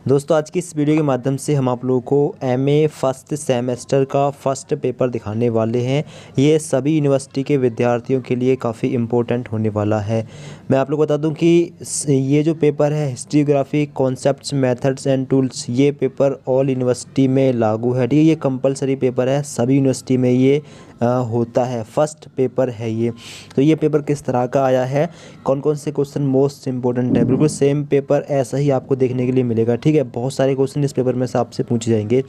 दोस्तों आज की इस वीडियो के माध्यम से हम आप लोगों को एमए फर्स्ट सेमेस्टर का फर्स्ट पेपर दिखाने वाले हैं। ये सभी यूनिवर्सिटी के विद्यार्थियों के लिए काफ़ी इम्पोर्टेंट होने वाला है। मैं आप लोग को बता दूं कि ये जो पेपर है हिस्ट्रियोग्राफी कॉन्सेप्ट्स मेथड्स एंड टूल्स, ये पेपर ऑल यूनिवर्सिटी में लागू है। ठीक है, ये कंपलसरी पेपर है, सभी यूनिवर्सिटी में ये होता है। फर्स्ट पेपर है ये। तो ये पेपर किस तरह का आया है, कौन कौन से क्वेश्चन मोस्ट इंपॉर्टेंट है, बिल्कुल सेम पेपर ऐसा ही आपको देखने के लिए मिलेगा। ठीक है, बहुत सारे क्वेश्चन इस पेपर में से आपसे पूछे जाएंगे,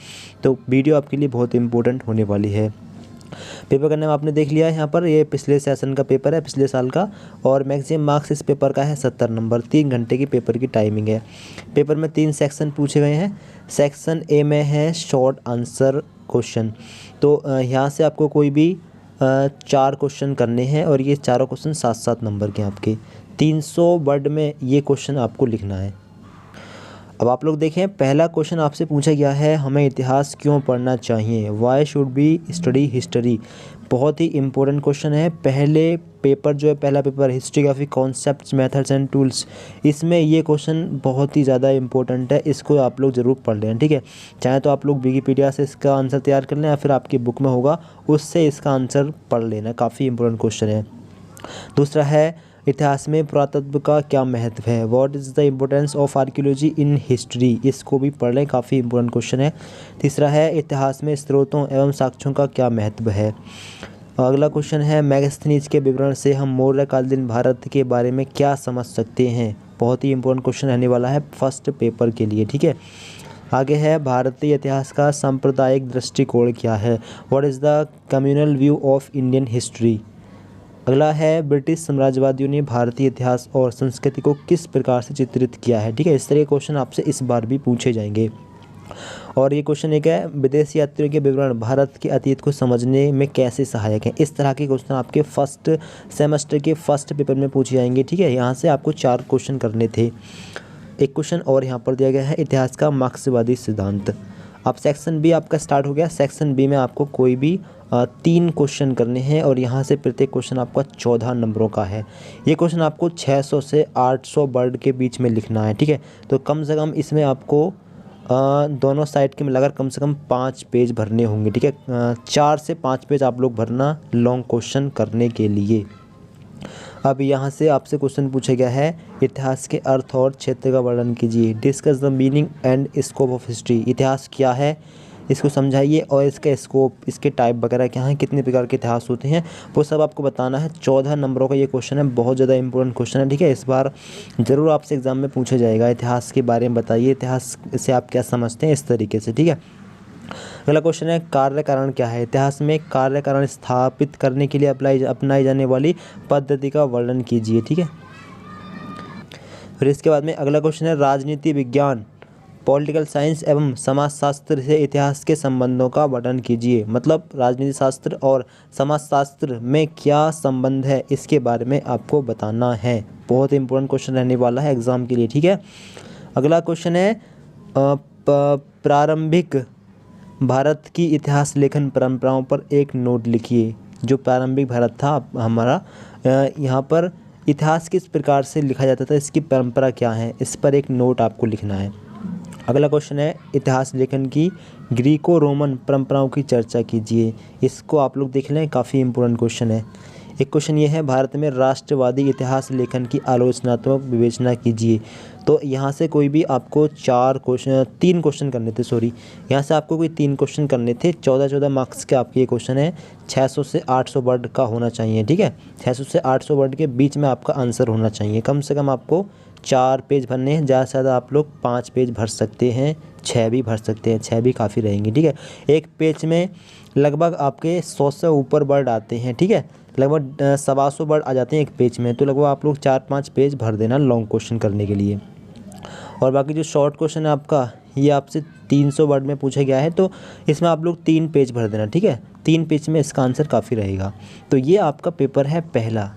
तो वीडियो आपके लिए बहुत इंपॉर्टेंट होने वाली है। पेपर का नाम आपने देख लिया है यहाँ पर, ये पिछले सेशन का पेपर है, पिछले साल का, और मैक्सिमम मार्क्स इस पेपर का है 70 नंबर। 3 घंटे की पेपर की टाइमिंग है। पेपर में 3 सेक्शन पूछे गए हैं। सेक्शन ए में है शॉर्ट आंसर क्वेश्चन, तो यहाँ से आपको कोई भी 4 क्वेश्चन करने हैं और ये चारों क्वेश्चन 7-7 नंबर के आपके 300 वर्ड में ये क्वेश्चन आपको लिखना है। अब आप लोग देखें, पहला क्वेश्चन आपसे पूछा गया है, हमें इतिहास क्यों पढ़ना चाहिए, why should be study history. बहुत ही इंपॉर्टेंट क्वेश्चन है। पहले पेपर जो है, पहला paper historiography concepts methods and tools, इसमें ये क्वेश्चन बहुत ही ज़्यादा इंपॉर्टेंट है। इसको आप लोग ज़रूर पढ़ लें। ठीक है, चाहे तो आप लोग विकिपीडिया से इसका आंसर तैयार कर लें या फिर आपकी बुक में होगा उससे इसका आंसर पढ़ लेना। काफ़ी इंपॉर्टेंट क्वेश्चन है। दूसरा है, इतिहास में पुरातत्व का क्या महत्व है, what is the importance of archaeology in history. इसको भी पढ़ लें, काफ़ी इंपॉर्टेंट क्वेश्चन है। तीसरा है, इतिहास में स्रोतों एवं साक्ष्यों का क्या महत्व है। अगला क्वेश्चन है, मैगस्थनीज के विवरण से हम मौर्यकालीन भारत के बारे में क्या समझ सकते हैं। बहुत ही इंपॉर्टेंट क्वेश्चन रहने वाला है फर्स्ट पेपर के लिए। ठीक है, आगे है, भारतीय इतिहास का सांप्रदायिक दृष्टिकोण क्या है, what is the communal view of Indian history. अगला है, ब्रिटिश साम्राज्यवादियों ने भारतीय इतिहास और संस्कृति को किस प्रकार से चित्रित किया है। ठीक है, इस तरह के क्वेश्चन आपसे इस बार भी पूछे जाएंगे। और ये क्वेश्चन एक है, विदेशी यात्रियों के विवरण भारत के अतीत को समझने में कैसे सहायक हैं। इस तरह के क्वेश्चन आपके फर्स्ट सेमेस्टर के फर्स्ट पेपर में पूछे जाएंगे। ठीक है, यहाँ से आपको 4 क्वेश्चन करने थे। एक क्वेश्चन और यहाँ पर दिया गया है, इतिहास का मार्क्सवादी सिद्धांत। अब सेक्शन बी आपका स्टार्ट हो गया। सेक्शन बी में आपको कोई भी 3 क्वेश्चन करने हैं और यहाँ से प्रत्येक क्वेश्चन आपका 14 नंबरों का है। ये क्वेश्चन आपको 600 से 800 वर्ड के बीच में लिखना है। ठीक है, तो कम से कम इसमें आपको दोनों साइड के मिलाकर कम से कम 5 पेज भरने होंगे। ठीक है, 4 से 5 पेज आप लोग भरना लॉन्ग क्वेश्चन करने के लिए। अब यहाँ से आपसे क्वेश्चन पूछा गया है, इतिहास के अर्थ और क्षेत्र का वर्णन कीजिए। Discuss the meaning and scope of history. इतिहास क्या है, इसको समझाइए, और इसका स्कोप, इसके टाइप वगैरह क्या हैं, कितने प्रकार के इतिहास होते हैं, वो सब आपको बताना है। 14 नंबरों का ये क्वेश्चन है, बहुत ज़्यादा इंपॉर्टेंट क्वेश्चन है। ठीक है, इस बार ज़रूर आपसे एग्जाम में पूछा जाएगा, इतिहास के बारे में बताइए, इतिहास से आप क्या समझते हैं, इस तरीके से। ठीक है, अगला क्वेश्चन है, कार्य कारण क्या है। इतिहास में कार्य कारण स्थापित करने के लिए अपनाई जाने वाली पद्धति का वर्णन कीजिए। ठीक है, फिर इसके बाद में अगला क्वेश्चन है, राजनीति विज्ञान पॉलिटिकल साइंस एवं समाजशास्त्र से इतिहास के संबंधों का वर्णन कीजिए। मतलब राजनीति शास्त्र और समाजशास्त्र में क्या संबंध है, इसके बारे में आपको बताना है। बहुत इंपॉर्टेंट क्वेश्चन रहने वाला है एग्जाम के लिए। ठीक है, अगला क्वेश्चन है, प्रारंभिक भारत की इतिहास लेखन परंपराओं पर एक नोट लिखिए। जो प्रारंभिक भारत था हमारा, यहाँ पर इतिहास किस प्रकार से लिखा जाता था, इसकी परंपरा क्या है, इस पर एक नोट आपको लिखना है। अगला क्वेश्चन है, इतिहास लेखन की ग्रीको रोमन परंपराओं की चर्चा कीजिए। इसको आप लोग देख लें, काफ़ी इंपॉर्टेंट क्वेश्चन है। एक क्वेश्चन ये है, भारत में राष्ट्रवादी इतिहास लेखन की आलोचनात्मक विवेचना कीजिए। तो यहाँ से कोई भी आपको 3 क्वेश्चन करने थे, सॉरी, यहाँ से आपको कोई 3 क्वेश्चन करने थे। 14 मार्क्स के आपके ये क्वेश्चन है। 600 से 800 वर्ड का होना चाहिए। ठीक है, 600 से 800 वर्ड के बीच में आपका आंसर होना चाहिए। कम से कम आपको 4 पेज भरने हैं, ज़्यादा से ज़्यादा आप लोग 5 पेज भर सकते हैं, 6 भी भर सकते हैं, 6 भी काफ़ी रहेंगे। ठीक है, एक पेज में लगभग आपके 100 से ऊपर वर्ड आते हैं। ठीक है, लगभग 125 वर्ड आ जाते हैं एक पेज में, तो लगभग आप लोग 4-5 पेज भर देना लॉन्ग क्वेश्चन करने के लिए। और बाकी जो शॉर्ट क्वेश्चन है आपका, ये आपसे 300 वर्ड में पूछा गया है, तो इसमें आप लोग 3 पेज भर देना। ठीक है, 3 पेज में इसका आंसर काफ़ी रहेगा। तो ये आपका पेपर है पहला।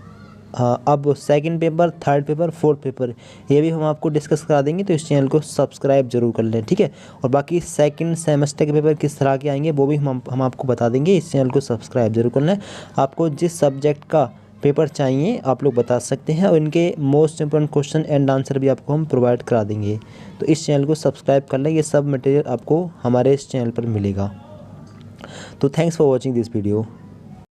अब second paper, third paper, fourth paper, ये भी हम आपको डिस्कस करा देंगे, तो इस चैनल को सब्सक्राइब जरूर कर लें। ठीक है, और बाकी सेकंड सेमेस्टर के पेपर किस तरह के आएंगे वो भी हम आपको बता देंगे। इस चैनल को सब्सक्राइब जरूर कर लें। आपको जिस सब्जेक्ट का पेपर चाहिए आप लोग बता सकते हैं, और इनके most important question and answer भी आपको हम प्रोवाइड करा देंगे। तो इस चैनल को सब्सक्राइब कर लें, ये सब मटेरियल आपको हमारे इस चैनल पर मिलेगा। तो thanks for watching this video.